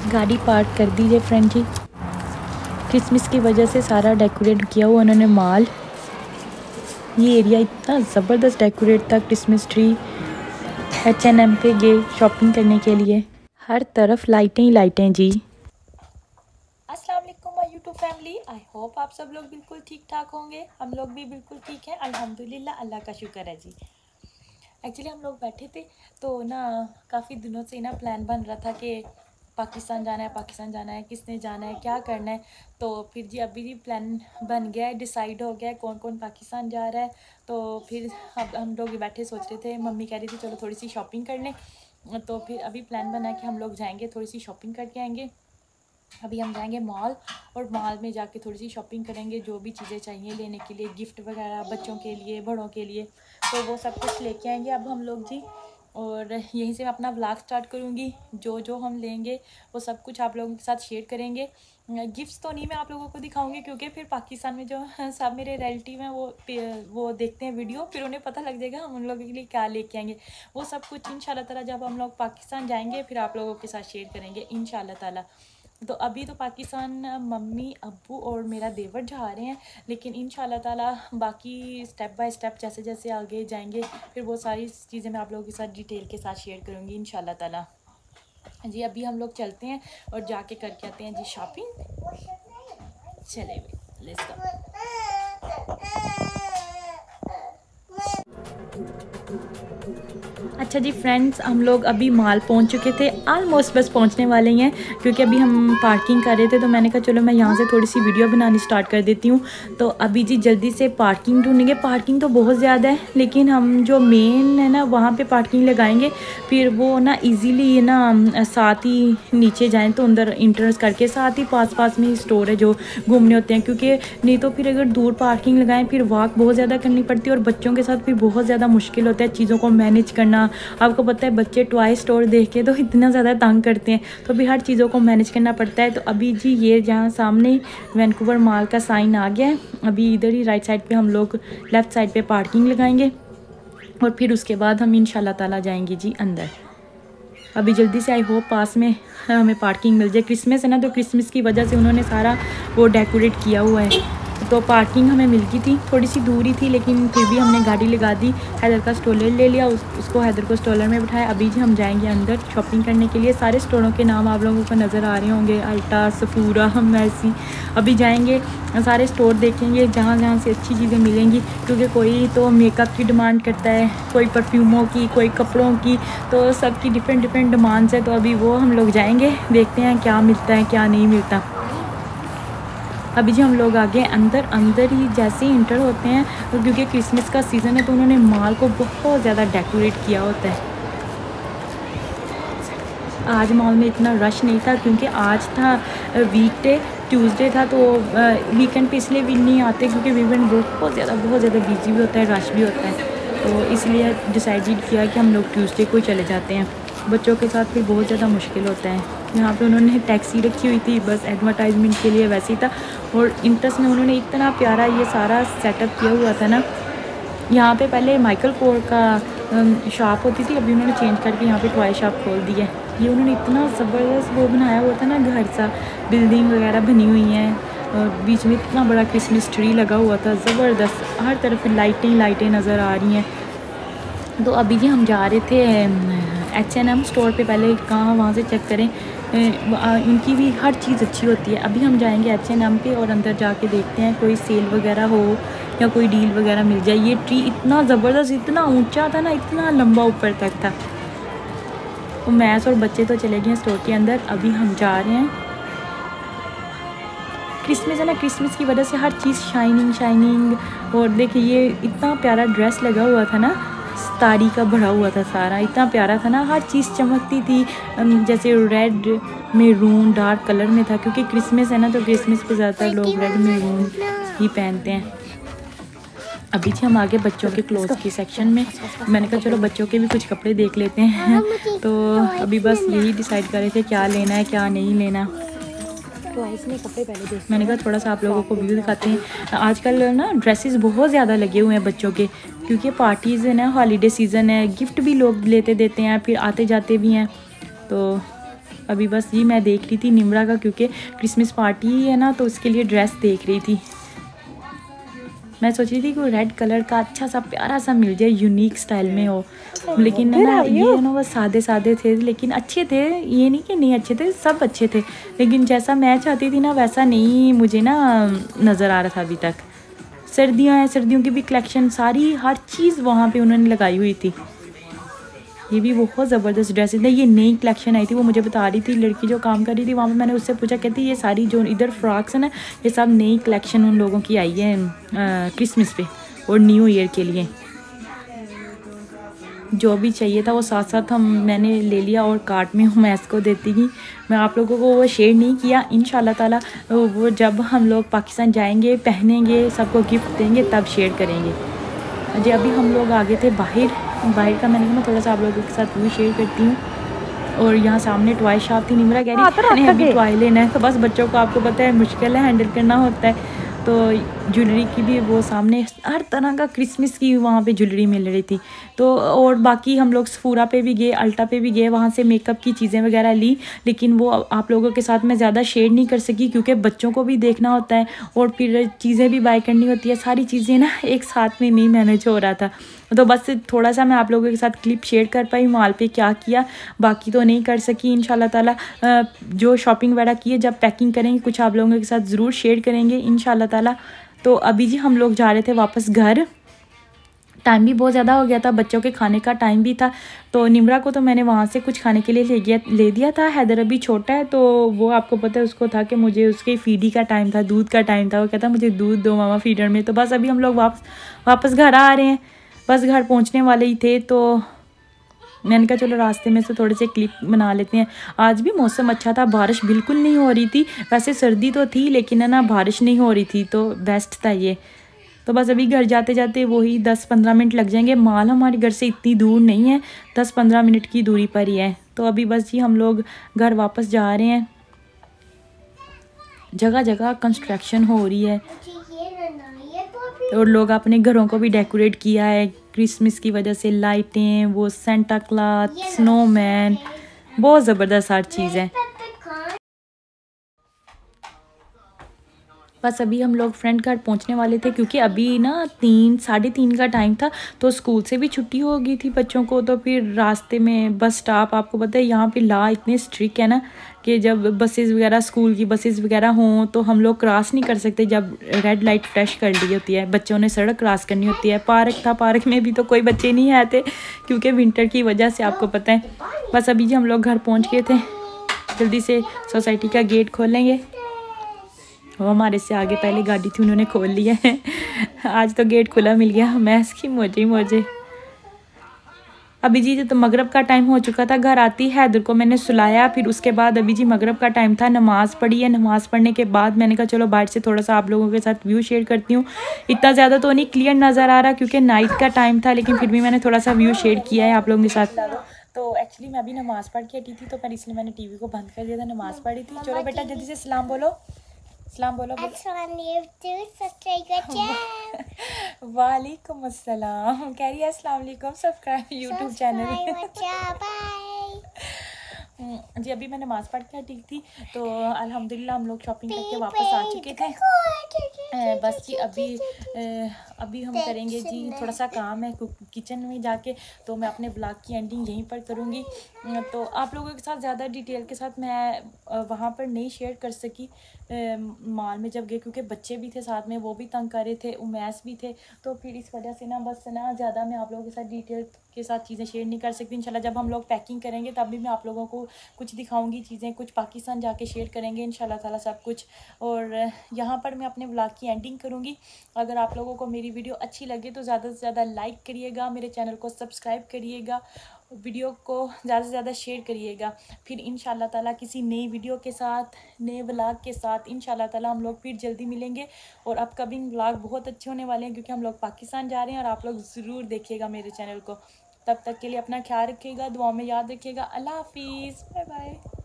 गाड़ी पार्क कर दीजिए फ्रेंड जी। क्रिसमस की वजह से सारा डेकोरेट किया हुआ उन्होंने माल। ये एरिया इतना ज़बरदस्त डेकोरेट था। Christmas tree. H&M पे गए शॉपिंग करने के लिए। हर तरफ लाइटें ही लाइटें जी। अस्सलाम वालेकुम my YouTube family. I hope आप सब लोग बिल्कुल ठीक ठाक होंगे। हम लोग भी बिल्कुल ठीक हैं अल्हम्दुलिल्लाह, अल्लाह का शुक्र है जी। एक्चुअली हम लोग बैठे थे तो ना काफ़ी दिनों से ना प्लान बन रहा था कि पाकिस्तान जाना है, पाकिस्तान जाना है, किसने जाना है, क्या करना है। तो फिर जी अभी भी प्लान बन गया है, डिसाइड हो गया है कौन कौन पाकिस्तान जा रहा है। तो फिर अब हम लोग बैठे सोच रहे थे, मम्मी कह रही थी चलो थोड़ी सी शॉपिंग कर लें। तो फिर अभी प्लान बना है कि हम लोग जाएंगे, थोड़ी सी शॉपिंग करके आएंगे। अभी हम जाएंगे मॉल और मॉल में जाके थोड़ी सी शॉपिंग करेंगे, जो भी चीज़ें चाहिए लेने के लिए, गिफ्ट वगैरह बच्चों के लिए, बड़ों के लिए, तो वो सब कुछ लेके आएंगे अब हम लोग जी। और यहीं से मैं अपना व्लॉग स्टार्ट करूँगी। जो जो हम लेंगे वो सब कुछ आप लोगों के साथ शेयर करेंगे। गिफ्ट्स तो नहीं मैं आप लोगों को दिखाऊंगी क्योंकि फिर पाकिस्तान में जो सब मेरे रिलेटिव हैं वो देखते हैं वीडियो, फिर उन्हें पता लग जाएगा हम उन लोगों के लिए क्या लेके आएंगे। वो सब कुछ इंशाल्लाह ताला जब हम लोग पाकिस्तान जाएंगे फिर आप लोगों के साथ शेयर करेंगे इंशाल्लाह ताला। तो अभी तो पाकिस्तान मम्मी अब्बू और मेरा देवर जा रहे हैं, लेकिन इंशाल्लाह ताला बाकी स्टेप बाय स्टेप जैसे जैसे आगे जाएंगे फिर वो सारी चीज़ें मैं आप लोगों के साथ डिटेल के साथ शेयर करूँगी इंशाल्लाह ताला जी। अभी हम लोग चलते हैं और जाके करके आते हैं जी शॉपिंग। चले लेट्स गो। अच्छा जी फ्रेंड्स, हम लोग अभी मॉल पहुंच चुके थे, आलमोस्ट बस पहुंचने वाले ही हैं क्योंकि अभी हम पार्किंग कर रहे थे। तो मैंने कहा चलो मैं यहां से थोड़ी सी वीडियो बनानी स्टार्ट कर देती हूं। तो अभी जी जल्दी से पार्किंग ढूंढेंगे। पार्किंग तो बहुत ज़्यादा है लेकिन हम जो मेन है ना वहाँ पे पार्किंग लगाएंगे, फिर वो ना इजीली ना साथ ही नीचे जाएँ तो अंदर इंटर्स करके साथ ही पास में ही स्टोर है जो घूमने होते हैं। क्योंकि नहीं तो फिर अगर दूर पार्किंग लगाएं फिर वॉक बहुत ज़्यादा करनी पड़ती है और बच्चों के साथ फिर बहुत ज़्यादा मुश्किल होता है चीज़ों को मैनेज करना। आपको पता है बच्चे टॉय स्टोर देख के तो इतना ज़्यादा तंग करते हैं, तो भी हर चीज़ों को मैनेज करना पड़ता है। तो अभी जी ये जहाँ सामने वैंकूवर मॉल का साइन आ गया है, अभी इधर ही राइट साइड पे हम लोग लेफ़्ट साइड पे पार्किंग लगाएंगे और फिर उसके बाद हम इंशाल्लाह ताला जाएंगे जी अंदर। अभी जल्दी से आई होप पास में हमें पार्किंग मिल जाए। क्रिसमस है ना तो क्रिसमस की वजह से उन्होंने सारा वो डेकोरेट किया हुआ है। तो पार्किंग हमें मिल गई थी, थोड़ी सी दूरी थी लेकिन फिर भी हमने गाड़ी लगा दी। हैदर का स्टॉलर ले लिया, उसको हैदर को स्टॉलर में बिठाया। अभी जी हम जाएंगे अंदर शॉपिंग करने के लिए। सारे स्टोरों के नाम आप लोगों को नज़र आ रहे होंगे, अल्टा, सफूरा, मैसी। अभी जाएंगे सारे स्टोर देखेंगे जहाँ जहाँ से अच्छी चीज़ें मिलेंगी, क्योंकि कोई तो मेकअप की डिमांड करता है, कोई परफ्यूमों की, कोई कपड़ों की, तो सबकी डिफरेंट डिमांड्स है। तो अभी वो हम लोग जाएंगे, देखते हैं क्या मिलता है क्या नहीं मिलता। अभी जी हम लोग आगे अंदर ही जैसे ही इंटर होते हैं तो क्योंकि क्रिसमस का सीज़न है तो उन्होंने मॉल को बहुत ज़्यादा डेकोरेट किया होता है। आज मॉल में इतना रश नहीं था क्योंकि आज था वीकडे, ट्यूसडे था, तो वीकेंड पे इसलिए भी नहीं आते क्योंकि वीकेंड बहुत ज़्यादा बिजी भी होता है, रश भी होता है। तो इसलिए डिसाइडेड किया कि हम लोग ट्यूसडे को ही चले जाते हैं। बच्चों के साथ फिर बहुत ज़्यादा मुश्किल होता है। यहाँ पे उन्होंने टैक्सी रखी हुई थी बस एडवर्टाइजमेंट के लिए, वैसे ही था। और इंटरेस्ट में उन्होंने इतना प्यारा ये सारा सेटअप किया हुआ था ना। यहाँ पे पहले माइकल कोर का शॉप होती थी, अभी उन्होंने चेंज करके यहाँ पे टॉय शॉप खोल दी है। ये उन्होंने इतना ज़बरदस्त वो बनाया हुआ था ना, घर सा बिल्डिंग वगैरह बनी हुई हैं और बीच में इतना बड़ा क्रिसमस ट्री लगा हुआ था, ज़बरदस्त। हर तरफ लाइटें नज़र आ रही हैं। तो अभी जी हम जा रहे थे H&M स्टोर पे, पहले कहाँ वहाँ से चेक करें, इनकी भी हर चीज़ अच्छी होती है। अभी हम जाएंगे H&M पे और अंदर जाके देखते हैं कोई सेल वगैरह हो या कोई डील वगैरह मिल जाए। ये ट्री इतना ज़बरदस्त, इतना ऊंचा था ना, इतना लंबा ऊपर तक था। तो मैस और बच्चे तो चले गए स्टोर के अंदर, अभी हम जा रहे हैं। क्रिसमस है ना, क्रिसमस की वजह से हर चीज़ शाइनिंग। और देखिए ये इतना प्यारा ड्रेस लगा हुआ था ना, तारी का भरा हुआ था सारा, इतना प्यारा था ना, हर चीज़ चमकती थी। जैसे रेड मैरून डार्क कलर में था क्योंकि क्रिसमस है ना तो क्रिसमस पे ज़्यादातर लोग रेड मैरून ही पहनते हैं। अभी जी हम आगे बच्चों के क्लोथ्स की सेक्शन में, मैंने कहा चलो बच्चों के भी कुछ कपड़े देख लेते हैं। तो अभी बस यही डिसाइड कर रहे थे क्या लेना है क्या नहीं लेना। तो इसमें कपड़े पहले मैंने कहा थोड़ा सा आप लोगों को व्यू दिखाते हैं। आजकल ना ड्रेसेस बहुत ज़्यादा लगे हुए हैं बच्चों के, क्योंकि पार्टीज़ है ना, हॉलीडे सीज़न है, गिफ्ट भी लोग लेते देते हैं, फिर आते जाते भी हैं। तो अभी बस ये मैं देख रही थी निम्रा का, क्योंकि क्रिसमस पार्टी है ना, तो उसके लिए ड्रेस देख रही थी। मैं सोच रही थी कि वो रेड कलर का अच्छा सा प्यारा सा मिल जाए, यूनिक स्टाइल में हो, लेकिन ना ये ना वो सादे सादे थे, लेकिन अच्छे थे। ये नहीं कि नहीं अच्छे थे, सब अच्छे थे, लेकिन जैसा मैं चाहती थी ना वैसा नहीं मुझे ना नज़र आ रहा था अभी तक। सर्दियाँ हैं, सर्दियों की भी कलेक्शन सारी हर चीज़ वहाँ पे उन्होंने लगाई हुई थी। ये भी बहुत ज़बरदस्त ड्रेसेस है। ये नई कलेक्शन आई थी, वो मुझे बता रही थी लड़की जो काम कर रही थी वहाँ पे। मैंने उससे पूछा, कहती ये सारी जो इधर फ्रॉक्स है ना, ये सब नई कलेक्शन उन लोगों की आई है क्रिसमस पे और न्यू ईयर के लिए। जो भी चाहिए था वो साथ साथ मैंने ले लिया और कार्ट में मैं इसको देती गई। मैं आप लोगों को वो शेयर नहीं किया, इंशाल्लाह ताला वो जब हम लोग पाकिस्तान जाएंगे, पहनेंगे, सबको गिफ्ट देंगे, तब शेयर करेंगे। जी अभी हम लोग आ गए थे बाहर का, मैंने कहा मैं थोड़ा सा आप लोगों के साथ व्यू शेयर करती हूँ। और यहाँ सामने टॉय शॉप थी। निम्रा कह रही है अभी टॉय लेना है, तो बस बच्चों को आपको पता है मुश्किल है हैंडल करना होता है। तो ज्वेलरी की भी वो सामने हर तरह का क्रिसमस की वहाँ पे ज्वेलरी मिल रही थी। तो और बाकी हम लोग सफूरा पे भी गए, अल्टा पे भी गए, वहाँ से मेकअप की चीज़ें वगैरह ली, लेकिन वो आप लोगों के साथ मैं ज़्यादा शेयर नहीं कर सकी, क्योंकि बच्चों को भी देखना होता है और फिर चीज़ें भी बाय करनी होती है। सारी चीज़ें ना एक साथ में नहीं मैनेज हो रहा था, तो बस थोड़ा सा मैं आप लोगों के साथ क्लिप शेयर कर पाई मॉल पे क्या किया, बाकी तो नहीं कर सकी। इंशाल्लाह ताला जो शॉपिंग वगैरह की है, जब पैकिंग करेंगे कुछ आप लोगों के साथ ज़रूर शेयर करेंगे इंशाल्लाह ताला। तो अभी जी हम लोग जा रहे थे वापस घर। टाइम भी बहुत ज़्यादा हो गया था, बच्चों के खाने का टाइम भी था। तो निम्रा को तो मैंने वहाँ से कुछ खाने के लिए ले दिया था। हैदर अभी छोटा है, तो वो आपको पता है उसको था कि मुझे उसके फीडी का टाइम था, दूध का टाइम था। वो कहता मुझे दूध दो मामा फीडर में। तो बस अभी हम लोग वापस घर आ रहे हैं, बस घर पहुँचने वाले ही थे। तो मैंने कहा चलो रास्ते में से थोड़े से क्लिप बना लेते हैं। आज भी मौसम अच्छा था, बारिश बिल्कुल नहीं हो रही थी। वैसे सर्दी तो थी, लेकिन है ना बारिश नहीं हो रही थी, तो बेस्ट था ये। तो बस अभी घर जाते जाते वही 10-15 मिनट लग जाएंगे। माल हमारे घर से इतनी दूर नहीं है, 10-15 मिनट की दूरी पर ही है। तो अभी बस जी हम लोग घर वापस जा रहे हैं। जगह जगह कंस्ट्रक्शन हो रही है और लोग अपने घरों को भी डेकोरेट किया है क्रिसमस की वजह से। लाइटें, वो सेंटा क्लॉथ, स्नोमैन, बहुत ज़बरदस्त हर चीज़ है। बस अभी हम लोग फ्रेंड घर पहुंचने वाले थे, क्योंकि अभी ना 3-3:30 का टाइम था, तो स्कूल से भी छुट्टी हो गई थी बच्चों को। तो फिर रास्ते में बस स्टॉप, आपको पता है यहाँ पे लॉ इतने स्ट्रिक्ट है ना कि जब बसेस वगैरह, स्कूल की बसेस वगैरह हों, तो हम लोग क्रॉस नहीं कर सकते जब रेड लाइट फ्लैश कर दी होती है। बच्चों ने सड़क क्रॉस करनी होती है। पार्क था, पार्क में भी तो कोई बच्चे नहीं आते, क्योंकि विंटर की वजह से, आपको पता है। बस अभी जी हम लोग घर पहुँच गए थे, जल्दी से सोसाइटी का गेट खोलेंगे। वो हमारे से आगे पहले गाड़ी थी, उन्होंने खोल लिया है। आज तो गेट खुला मिल गया, मैं इसकी मौजे। अभी जी तो मगरब का टाइम हो चुका था। घर आती हैदर को मैंने सुलाया, फिर उसके बाद अभी जी मगरब का टाइम था, नमाज़ पढ़ी है। नमाज़ पढ़ने के बाद मैंने कहा चलो बाहर से थोड़ा सा आप लोगों के साथ व्यू शेयर करती हूँ। इतना ज़्यादा तो नहीं क्लियर नज़र आ रहा, क्योंकि नाइट का टाइम था, लेकिन फिर भी मैंने थोड़ा सा व्यू शेयर किया है आप लोगों के साथ। तो एक्चुअली मैं अभी नमाज़ पढ़ के हटी थी, तो पर इसलिए मैंने TV को बंद कर दिया था, नमाज़ पढ़ी थी। चलो बेटा जल्दी से सलाम बोलो। सलाम बोलो। वालेकुम अस्सलाम। कह रही है अस्सलाम वालेकुम, सब्सक्राइब यूट्यूब चैनल। जी अभी मैं नमाज़ पढ़ के हटी थी, तो अल्हम्दुलिल्लाह हम लोग शॉपिंग करके वापस आ चुके थे। बस जी अभी हम करेंगे जी थोड़ा सा काम है किचन में जाके, तो मैं अपने ब्लॉग की एंडिंग यहीं पर करूँगी। तो आप लोगों के साथ ज़्यादा डिटेल के साथ मैं वहाँ पर नहीं शेयर कर सकी मॉल में जब गए, क्योंकि बच्चे भी थे साथ में, वो भी तंग कर रहे थे, उमैस भी थे। तो फिर इस वजह से ना बस ना ज़्यादा मैं आप लोगों के साथ डिटेल के साथ चीज़ें शेयर नहीं कर सकती। इंशाल्लाह जब हम लोग पैकिंग करेंगे तब भी मैं आप लोगों को कुछ दिखाऊंगी चीज़ें, कुछ पाकिस्तान जाके शेयर करेंगे इंशाल्लाह ताला सब कुछ। और यहाँ पर मैं अपने व्लॉग की एंडिंग करूँगी। अगर आप लोगों को मेरी वीडियो अच्छी लगे तो ज़्यादा से ज़्यादा लाइक करिएगा, मेरे चैनल को सब्सक्राइब करिएगा, वीडियो को ज़्यादा से ज़्यादा शेयर करिएगा। फिर इंशाल्लाह ताला किसी नई वीडियो के साथ, नए व्लॉग के साथ इंशाल्लाह ताला हम लोग फिर जल्दी मिलेंगे। और अपकमिंग व्लॉग बहुत अच्छे होने वाले हैं, क्योंकि हम लोग पाकिस्तान जा रहे हैं, और आप लोग ज़रूर देखिएगा मेरे चैनल को। तब तक के लिए अपना ख्याल रखिएगा, दुआ में याद रखिएगा। अल्लाह हाफिज़, बाय बाय।